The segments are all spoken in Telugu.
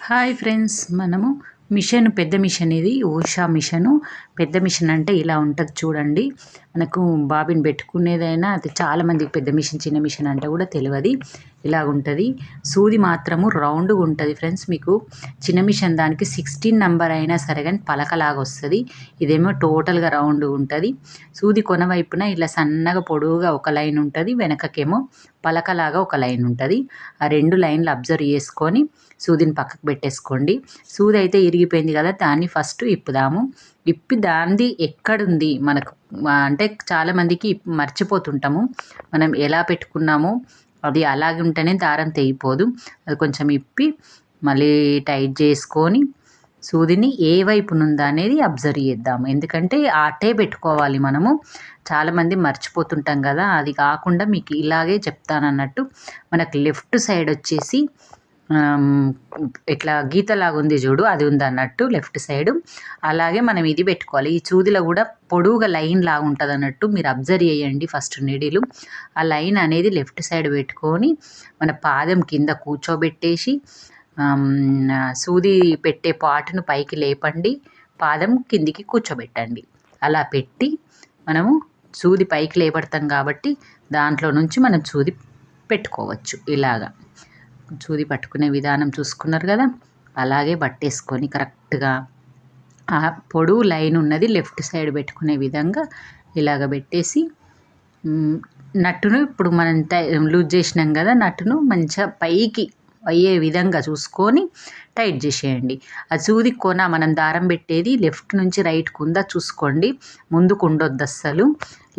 హాయ్ ఫ్రెండ్స్, మనము మిషన్ పెద్ద మిషన్ ఇది ఉషా మిషను. పెద్ద మిషన్ అంటే ఇలా ఉంటుంది చూడండి. మనకు బాబిన్ పెట్టుకునేదైనా అది చాలా మందికి పెద్ద మిషన్ చిన్న మిషన్ అంటే కూడా తెలియదు. ఇలా ఉంటుంది. సూది మాత్రము రౌండ్గా ఉంటుంది ఫ్రెండ్స్. మీకు చిన్న మిషన్ దానికి 16 నంబర్ అయినా సరే కానీ పలకలాగా వస్తుంది. ఇదేమో టోటల్గా రౌండ్ ఉంటుంది. సూది కొన వైపున ఇలా సన్నగా పొడవుగా ఒక లైన్ ఉంటుంది, వెనకకేమో పలకలాగా ఒక లైన్ ఉంటుంది. ఆ 2 లైన్లు అబ్జర్వ్ చేసుకొని సూదిని పక్కకు పెట్టేసుకోండి. సూది అయితే ఇరిగిపోయింది కదా, దాన్ని ఫస్ట్ ఇప్పుదాము. ఇప్పి దాన్ని ఎక్కడుంది మనకు అంటే చాలామందికి మర్చిపోతుంటాము. మనం ఎలా పెట్టుకున్నామో అది అలాగే ఉంటేనే దారం తెగిపోదు. అది కొంచెం ఇప్పి మళ్ళీ టైట్ చేసుకొని సూదిని ఏ వైపు నుందా అనేది అబ్జర్వ్ చేద్దాము. ఎందుకంటే అటే పెట్టుకోవాలి మనము. చాలామంది మర్చిపోతుంటాం కదా, అది కాకుండా మీకు ఇలాగే చెప్తానన్నట్టు. మనకు లెఫ్ట్ సైడ్ వచ్చేసి ఇట్లా గీతలాగా ఉంది చూడు, అది ఉంది అన్నట్టు లెఫ్ట్ సైడ్. అలాగే మనం ఇది పెట్టుకోవాలి. ఈ సూదిలో కూడా పొడువుగా లైన్ లాగా ఉంటుంది అన్నట్టు మీరు అబ్జర్వ్ చేయండి. ఫస్ట్ నీడిలు ఆ లైన్ అనేది లెఫ్ట్ సైడ్ పెట్టుకొని మన పాదం కింద కూర్చోబెట్టేసి సూది పెట్టే పాటును పైకి లేపండి, పాదం కిందికి కూర్చోబెట్టండి. అలా పెట్టి మనము సూది పైకి లేపడతాం కాబట్టి దాంట్లో నుంచి మనం సూది పెట్టుకోవచ్చు. ఇలాగా సూది పట్టుకునే విధానం చూసుకున్నారు కదా, అలాగే పట్టేసుకొని కరెక్ట్గా ఆ పొడువు లైన్ ఉన్నది లెఫ్ట్ సైడ్ పెట్టుకునే విధంగా ఇలాగ పెట్టేసి నట్టును ఇప్పుడు మనం లూజ్ చేసినాం కదా, నట్టును మంచిగా పైకి అయ్యే విధంగా చూసుకొని టైట్ చేసేయండి. ఆ సూది కొన మనం దారం పెట్టేది లెఫ్ట్ నుంచి రైట్ కుందా చూసుకోండి, ముందుకు ఉండొద్దు అస్సలు.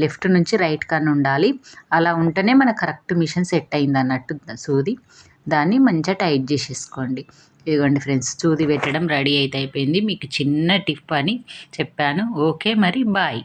లెఫ్ట్ నుంచి రైట్ కన్నా ఉండాలి. అలా ఉంటేనే మన కరెక్ట్ మిషన్ సెట్ అయింది అన్నట్టు సూది. దాన్ని మంచిగా టైట్ చేసేసుకోండి. ఇదిగోండి ఫ్రెండ్స్, సూది పెట్టడం రెడీ అయితే అయిపోయింది. మీకు చిన్న టిప్ అని చెప్పాను. ఓకే, మరి బాయ్.